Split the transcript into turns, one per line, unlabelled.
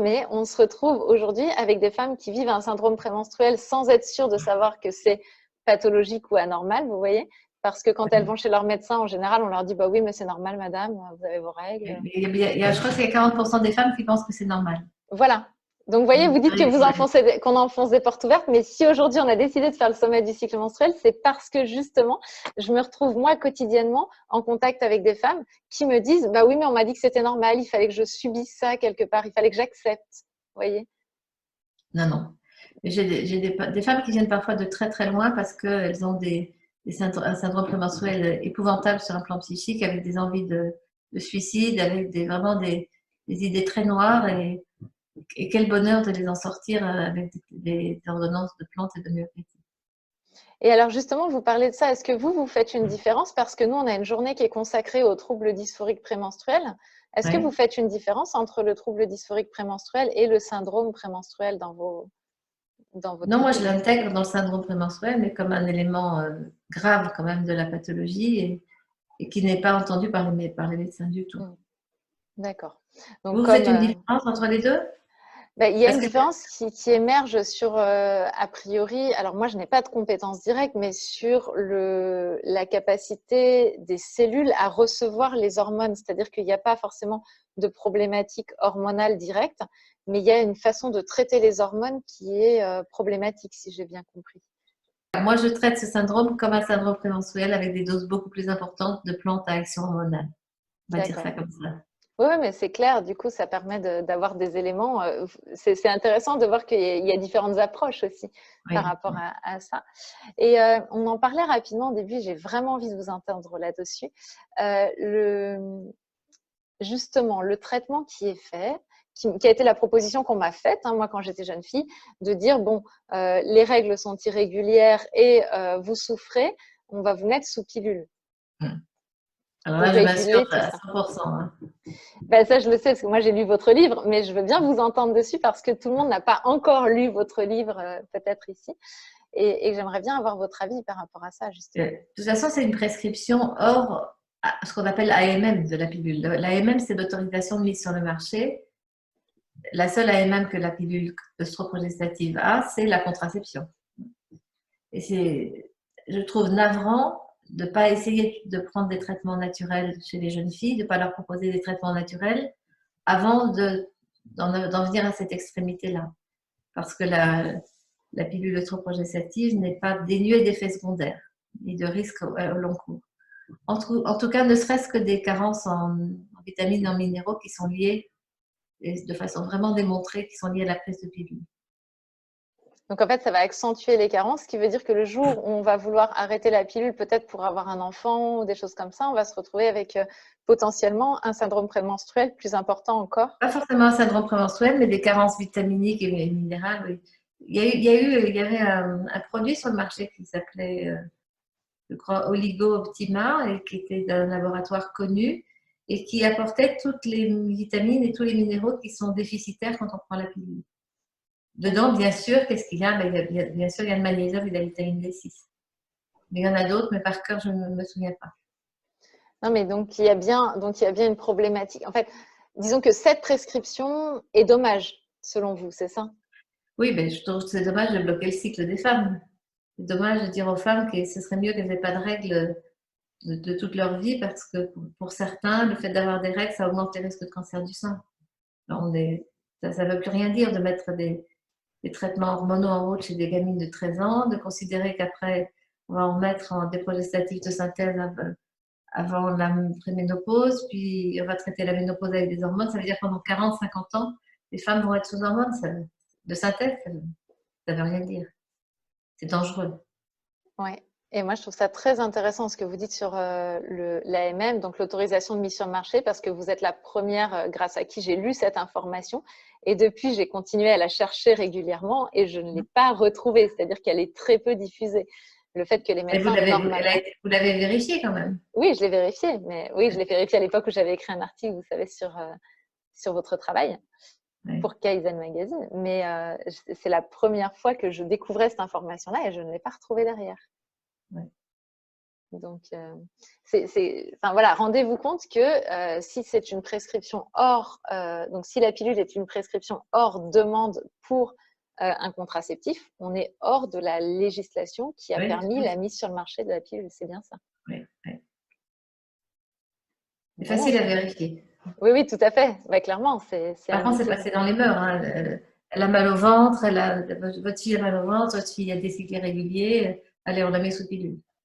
mais on se retrouve aujourd'hui avec des femmes qui vivent un syndrome prémenstruel sans être sûres de savoir que c'est pathologique ou anormal, vous voyez? Parce que quand elles vont chez leur médecin, en général, on leur dit bah oui, mais c'est normal, madame, vous avez vos règles.
Je crois qu'il y a 40% des femmes qui pensent que c'est normal.
Voilà. Donc, vous voyez, vous dites que qu'on enfonce des portes ouvertes, mais si aujourd'hui on a décidé de faire le sommet du cycle menstruel, c'est parce que justement, je me retrouve moi quotidiennement en contact avec des femmes qui me disent, bah oui, mais on m'a dit que c'était normal, il fallait que je subisse ça quelque part, il fallait que j'accepte. Vous voyez?
Non, non. J'ai des femmes qui viennent parfois de très très loin parce qu'elles ont un syndrome prémenstruel épouvantable sur un plan psychique, avec des envies de suicide, avec vraiment des idées très noires. Et quel bonheur de les en sortir avec des ordonnances de plantes et de myopathie.
Et alors justement, vous parlez de ça, est-ce que vous faites une différence? Parce que nous, on a une journée qui est consacrée aux troubles dysphoriques prémenstruels. Est-ce que vous faites une différence entre le trouble dysphorique prémenstruel et le syndrome prémenstruel dans votre
Non, moi je l'intègre dans le syndrome prémenstruel, mais comme un élément grave quand même de la pathologie et qui n'est pas entendu par les médecins du tout.
D'accord.
Vous faites une différence entre les deux?
Il y a une différence qui émerge sur, a priori, alors moi je n'ai pas de compétences directes, mais sur la capacité des cellules à recevoir les hormones. C'est-à-dire qu'il n'y a pas forcément de problématique hormonale directe, mais il y a une façon de traiter les hormones qui est problématique, si j'ai bien compris.
Moi, je traite ce syndrome comme un syndrome prémenstruel avec des doses beaucoup plus importantes de plantes à action hormonale. On va dire ça comme ça.
Oui, mais c'est clair, du coup, ça permet d'avoir des éléments. C'est intéressant de voir qu'il y a différentes approches aussi par rapport à ça. Et on en parlait rapidement au début, j'ai vraiment envie de vous entendre là-dessus. Justement, le traitement qui est fait, qui a été la proposition qu'on m'a faite, hein, moi quand j'étais jeune fille, de dire, bon, les règles sont irrégulières et vous souffrez, on va vous mettre sous pilule.
Alors là, je m'assure à 100%. Hein.
Ben ça, je le sais, parce que moi, j'ai lu votre livre, mais je veux bien vous entendre dessus parce que tout le monde n'a pas encore lu votre livre, peut-être ici. Et j'aimerais bien avoir votre avis par rapport à ça, justement.
De toute façon, c'est une prescription hors ce qu'on appelle l'AMM de la pilule. L'AMM, c'est l'autorisation de mise sur le marché. La seule AMM que la pilule œstroprogestative a, c'est la contraception. Et je trouve navrant de ne pas essayer de prendre des traitements naturels chez les jeunes filles, de ne pas leur proposer des traitements naturels avant d'en venir à cette extrémité-là. Parce que la pilule œstroprogestative n'est pas dénuée d'effets secondaires ni de risques au long cours. En tout cas, ne serait-ce que des carences en vitamines et en minéraux qui sont liées, et de façon vraiment démontrée, qui sont liées à la prise de pilule.
Donc, en fait, ça va accentuer les carences, ce qui veut dire que le jour où on va vouloir arrêter la pilule, peut-être pour avoir un enfant ou des choses comme ça, on va se retrouver avec potentiellement un syndrome prémenstruel plus important encore.
Pas forcément un syndrome prémenstruel, mais des carences vitaminiques et minérales. Oui. Il y avait un produit sur le marché qui s'appelait, je crois, Oligo Optima, et qui était d'un laboratoire connu et qui apportait toutes les vitamines et tous les minéraux qui sont déficitaires quand on prend la pilule. Dedans, bien sûr, qu'est-ce qu'il y a? Bien sûr, il y a le magnésium et la vitamine D6. Mais il y en a d'autres, mais par cœur, je ne me souviens pas.
Non, mais donc il y a bien une problématique. En fait, disons que cette prescription est dommage, selon vous, c'est ça?
Oui, mais je trouve que c'est dommage de bloquer le cycle des femmes. C'est dommage de dire aux femmes que ce serait mieux qu'elles n'aient pas de règles de toute leur vie, parce que pour certains, le fait d'avoir des règles, ça augmente les risques de cancer du sein. Ça ne veut plus rien dire de mettre des traitements hormonaux en route chez des gamines de 13 ans, de considérer qu'après, on va en mettre en des progestatifs de synthèse avant la préménopause, puis on va traiter la ménopause avec des hormones. Ça veut dire que pendant 40-50 ans, les femmes vont être sous hormones de synthèse. Ça ne veut rien dire. C'est dangereux.
Oui. Et moi, je trouve ça très intéressant ce que vous dites sur l'AMM, donc l'autorisation de mise sur le marché, parce que vous êtes la première grâce à qui j'ai lu cette information. Et depuis, j'ai continué à la chercher régulièrement et je ne l'ai pas retrouvée, c'est-à-dire qu'elle est très peu diffusée. Le fait que les médecins
vous l'avez vérifié quand même?
Oui, je l'ai vérifié, mais oui, je l'ai vérifié à l'époque où j'avais écrit un article, vous savez, sur votre travail pour Kaizen Magazine. Mais c'est la première fois que je découvrais cette information-là et je ne l'ai pas retrouvée derrière.
Ouais.
Donc, enfin, voilà, rendez-vous compte que si c'est une prescription hors, donc si la pilule est une prescription hors demande pour un contraceptif, on est hors de la législation qui a permis la mise sur le marché de la pilule. C'est bien ça.
Oui, oui. C'est facile à vérifier.
Oui, oui, tout à fait. Bah, clairement,
Par contre, c'est passé dans les mœurs. Hein. Elle a mal au ventre, votre fille a mal au ventre, votre fille a des cycles irréguliers. Allez, on la met sous pilule.